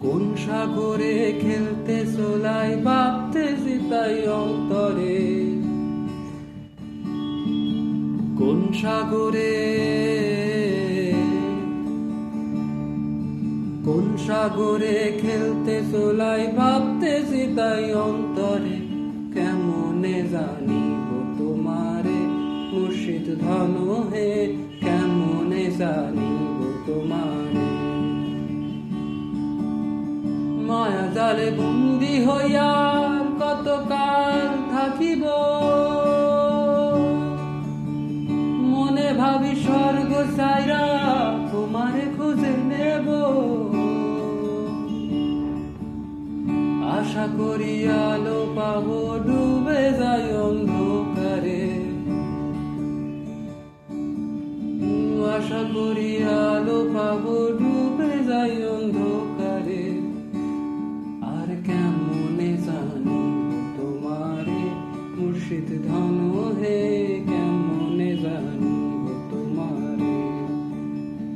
কোন সাগরে খেলতে সোলাই ভাবতেছি তাই অন্তরে, কোন সাগরে, কোন সাগরে খেলতে সোলাই ভাবতেছি তাই অন্তরে। কেমনে জানিব তোমারে মুর্শিদ ধন হে, কেমনে জানিব তোমারে। মায়া জালে বন্দি হইয়া কতকাল থাকিব, মনে ভাবি স্বর্গ চাইরা তোমারে খুঁজে নেব। আশা করি আলো পাবো ডুবে যায় অন্ধকারে, আশা করি আলো পাবো ডুবে যায় অন্ধকারে। আর কেমনে জানি তোমারে মুর্শিদ ধন